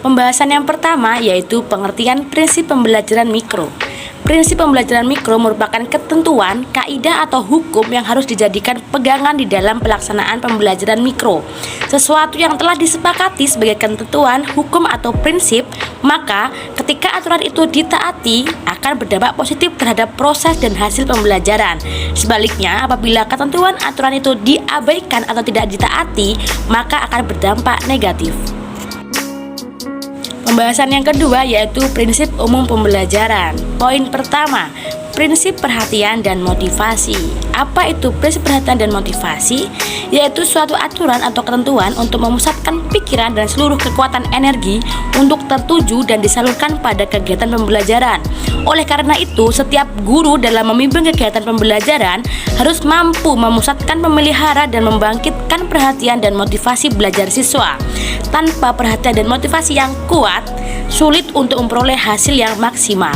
Pembahasan yang pertama yaitu pengertian prinsip pembelajaran mikro. Prinsip pembelajaran mikro merupakan ketentuan, kaidah atau hukum yang harus dijadikan pegangan di dalam pelaksanaan pembelajaran mikro. Sesuatu yang telah disepakati sebagai ketentuan, hukum atau prinsip, maka ketika aturan itu ditaati akan berdampak positif terhadap proses dan hasil pembelajaran. Sebaliknya, apabila ketentuan aturan itu diabaikan atau tidak ditaati, maka akan berdampak negatif. Pembahasan yang kedua yaitu prinsip umum pembelajaran. Poin pertama, prinsip perhatian dan motivasi. Apa itu prinsip perhatian dan motivasi? Yaitu suatu aturan atau ketentuan untuk memusatkan pikiran dan seluruh kekuatan energi untuk tertuju dan disalurkan pada kegiatan pembelajaran. Oleh karena itu, setiap guru dalam memimpin kegiatan pembelajaran harus mampu memusatkan, memelihara, dan membangkitkan perhatian dan motivasi belajar siswa. Tanpa perhatian dan motivasi yang kuat, sulit untuk memperoleh hasil yang maksimal.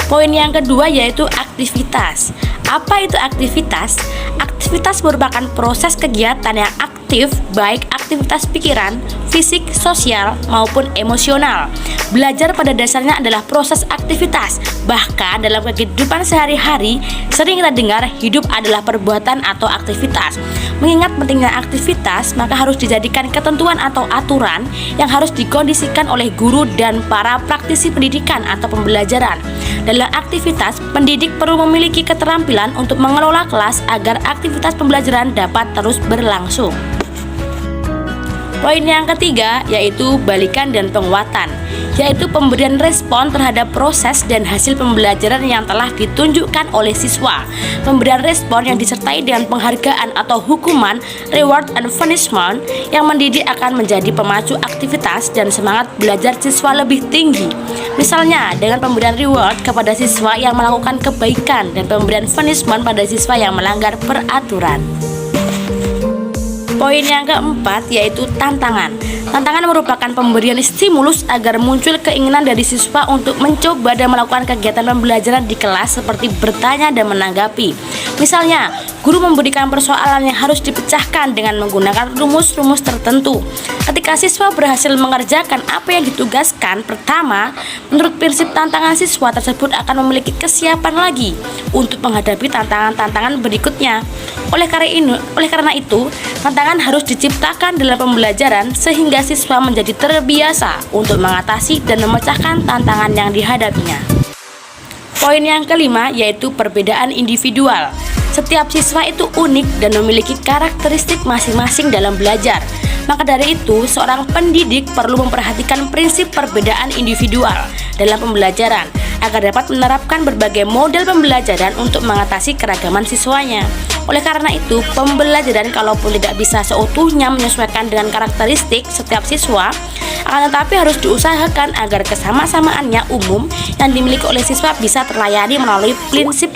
Poin yang kedua yaitu aktivitas. Apa itu aktivitas? Aktivitas merupakan proses kegiatan yang aktif, baik aktivitas pikiran, fisik, sosial, maupun emosional. Belajar pada dasarnya adalah proses aktivitas. Bahkan dalam kehidupan sehari-hari, sering kita dengar hidup adalah perbuatan atau aktivitas. Mengingat pentingnya aktivitas, maka harus dijadikan ketentuan atau aturan yang harus dikondisikan oleh guru dan para praktisi pendidikan atau pembelajaran. Dalam aktivitas, pendidik perlu memiliki keterampilan untuk mengelola kelas agar aktivitas pembelajaran dapat terus berlangsung. Poin yang ketiga yaitu balikan dan penguatan, yaitu pemberian respon terhadap proses dan hasil pembelajaran yang telah ditunjukkan oleh siswa. Pemberian respon yang disertai dengan penghargaan atau hukuman, reward and punishment, yang mendidik akan menjadi pemacu aktivitas dan semangat belajar siswa lebih tinggi. Misalnya dengan pemberian reward kepada siswa yang melakukan kebaikan dan pemberian punishment pada siswa yang melanggar peraturan. Poin yang keempat yaitu tantangan. Tantangan merupakan pemberian stimulus agar muncul keinginan dari siswa untuk mencoba dan melakukan kegiatan pembelajaran di kelas seperti bertanya dan menanggapi. Misalnya, guru memberikan persoalan yang harus dipecahkan dengan menggunakan rumus-rumus tertentu. Ketika siswa berhasil mengerjakan apa yang ditugaskan pertama, menurut prinsip tantangan, siswa tersebut akan memiliki kesiapan lagi untuk menghadapi tantangan-tantangan berikutnya. Oleh karena itu, tantangan harus diciptakan dalam pembelajaran sehingga siswa menjadi terbiasa untuk mengatasi dan memecahkan tantangan yang dihadapinya. Poin yang kelima yaitu perbedaan individual. Setiap siswa itu unik dan memiliki karakteristik masing-masing dalam belajar. Maka dari itu, seorang pendidik perlu memperhatikan prinsip perbedaan individual dalam pembelajaran agar dapat menerapkan berbagai model pembelajaran untuk mengatasi keragaman siswanya. Oleh karena itu, pembelajaran kalaupun tidak bisa seutuhnya menyesuaikan dengan karakteristik setiap siswa, akan tetapi harus diusahakan agar kesamaan-samaannya umum yang dimiliki oleh siswa bisa terlayani melalui prinsip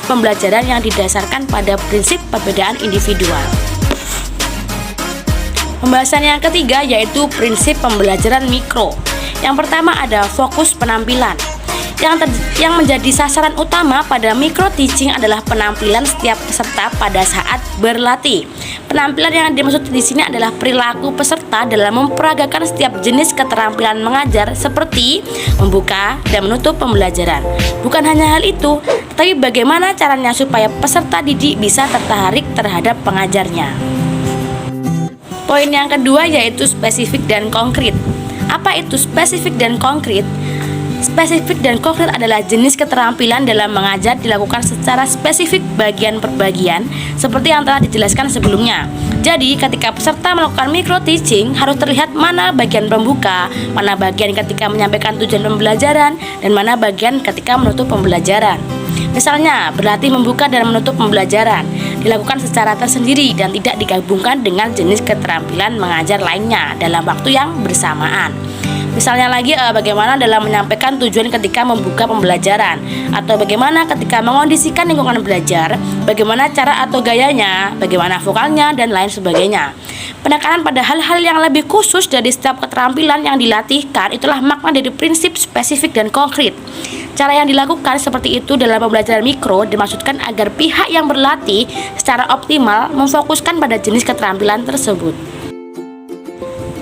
pembelajaran yang didasarkan pada prinsip perbedaan individual. Pembahasan yang ketiga yaitu prinsip pembelajaran mikro. Yang pertama ada fokus penampilan. Yang menjadi sasaran utama pada micro teaching adalah penampilan setiap peserta pada saat berlatih. Penampilan yang dimaksud di sini adalah perilaku peserta dalam memperagakan setiap jenis keterampilan mengajar seperti membuka dan menutup pembelajaran. Bukan hanya hal itu, tapi bagaimana caranya supaya peserta didik bisa tertarik terhadap pengajarnya. Poin yang kedua yaitu spesifik dan konkret. Apa itu spesifik dan konkret? Spesifik dan konkret adalah jenis keterampilan dalam mengajar dilakukan secara spesifik bagian per bagian seperti yang telah dijelaskan sebelumnya. Jadi ketika peserta melakukan micro teaching harus terlihat mana bagian pembuka, mana bagian ketika menyampaikan tujuan pembelajaran, dan mana bagian ketika menutup pembelajaran. Misalnya, berlatih membuka dan menutup pembelajaran dilakukan secara tersendiri dan tidak digabungkan dengan jenis keterampilan mengajar lainnya dalam waktu yang bersamaan. Misalnya lagi bagaimana dalam menyampaikan tujuan ketika membuka pembelajaran, atau bagaimana ketika mengondisikan lingkungan belajar, bagaimana cara atau gayanya, bagaimana vokalnya, dan lain sebagainya. Penekanan pada hal-hal yang lebih khusus dari setiap keterampilan yang dilatihkan itulah makna dari prinsip spesifik dan konkret. Cara yang dilakukan seperti itu dalam pembelajaran mikro dimaksudkan agar pihak yang berlatih secara optimal memfokuskan pada jenis keterampilan tersebut.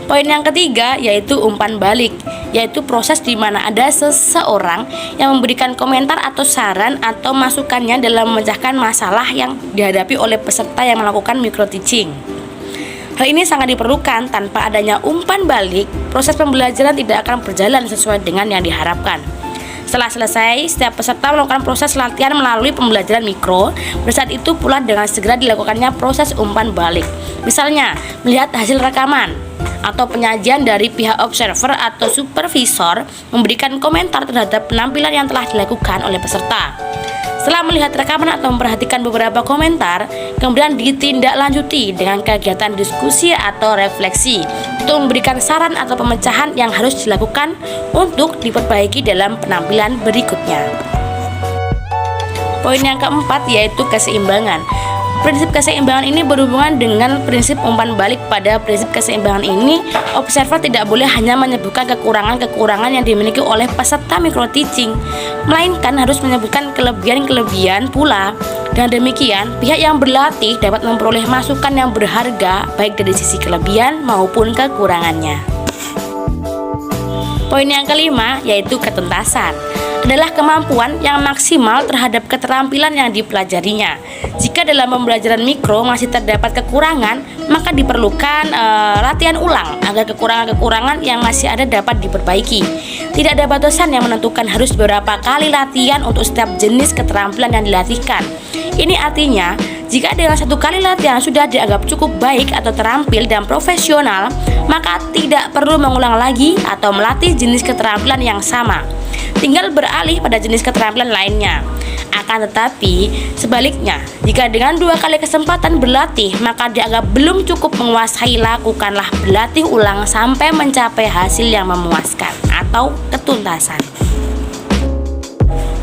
Poin yang ketiga yaitu umpan balik, yaitu proses di mana ada seseorang yang memberikan komentar atau saran atau masukannya dalam memecahkan masalah yang dihadapi oleh peserta yang melakukan micro teaching. Hal ini sangat diperlukan. Tanpa adanya umpan balik, proses pembelajaran tidak akan berjalan sesuai dengan yang diharapkan. Setelah selesai, setiap peserta melakukan proses latihan melalui pembelajaran mikro. Pada saat itu pula dengan segera dilakukannya proses umpan balik. Misalnya, melihat hasil rekaman atau penyajian dari pihak observer atau supervisor, memberikan komentar terhadap penampilan yang telah dilakukan oleh peserta. Setelah melihat rekaman atau memperhatikan beberapa komentar, kemudian ditindaklanjuti dengan kegiatan diskusi atau refleksi untuk memberikan saran atau pemecahan yang harus dilakukan untuk diperbaiki dalam penampilan berikutnya. Poin yang keempat yaitu keseimbangan. Prinsip keseimbangan ini berhubungan dengan prinsip umpan balik. Pada prinsip keseimbangan ini, observer tidak boleh hanya menyebutkan kekurangan-kekurangan yang dimiliki oleh peserta micro teaching, melainkan harus menyebutkan kelebihan-kelebihan pula. Dengan demikian, pihak yang berlatih dapat memperoleh masukan yang berharga baik dari sisi kelebihan maupun kekurangannya. Poin yang kelima yaitu ketuntasan, adalah kemampuan yang maksimal terhadap keterampilan yang dipelajarinya. Jika dalam pembelajaran mikro masih terdapat kekurangan, maka diperlukan latihan ulang agar kekurangan-kekurangan yang masih ada dapat diperbaiki. Tidak ada batasan yang menentukan harus beberapa kali latihan untuk setiap jenis keterampilan yang dilatihkan. Ini artinya, jika dengan satu kali latihan sudah dianggap cukup baik atau terampil dan profesional, maka tidak perlu mengulang lagi atau melatih jenis keterampilan yang sama. Tinggal beralih pada jenis keterampilan lainnya. Akan tetapi, sebaliknya, jika dengan 2 kali kesempatan berlatih, maka dianggap belum cukup menguasai, lakukanlah berlatih ulang sampai mencapai hasil yang memuaskan atau ketuntasan.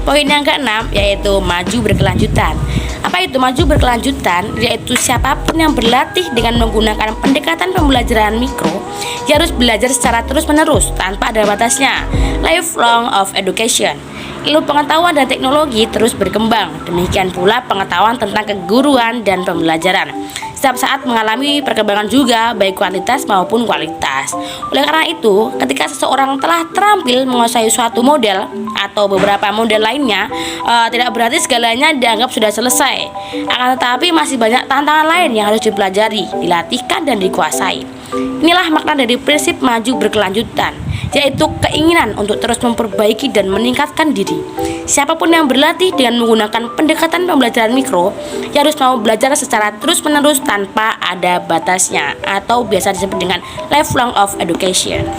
Poin yang keenam yaitu maju berkelanjutan. Apa itu maju berkelanjutan? Yaitu siapapun yang berlatih dengan menggunakan pendekatan pembelajaran mikro, dia harus belajar secara terus-menerus tanpa ada batasnya. Lifelong of education. Ilmu pengetahuan dan teknologi terus berkembang. Demikian pula pengetahuan tentang keguruan dan pembelajaran. Setiap saat mengalami perkembangan juga, baik kuantitas maupun kualitas. Oleh karena itu, ketika seseorang telah terampil menguasai suatu model atau beberapa model lainnya, tidak berarti segalanya dianggap sudah selesai. Akan tetapi masih banyak tantangan lain yang harus dipelajari, dilatihkan, dan dikuasai. Inilah makna dari prinsip maju berkelanjutan, yaitu keinginan untuk terus memperbaiki dan meningkatkan diri. Siapapun yang berlatih dengan menggunakan pendekatan pembelajaran mikro, ia harus mau belajar secara terus-menerus tanpa ada batasnya, atau biasa disebut dengan lifelong of education.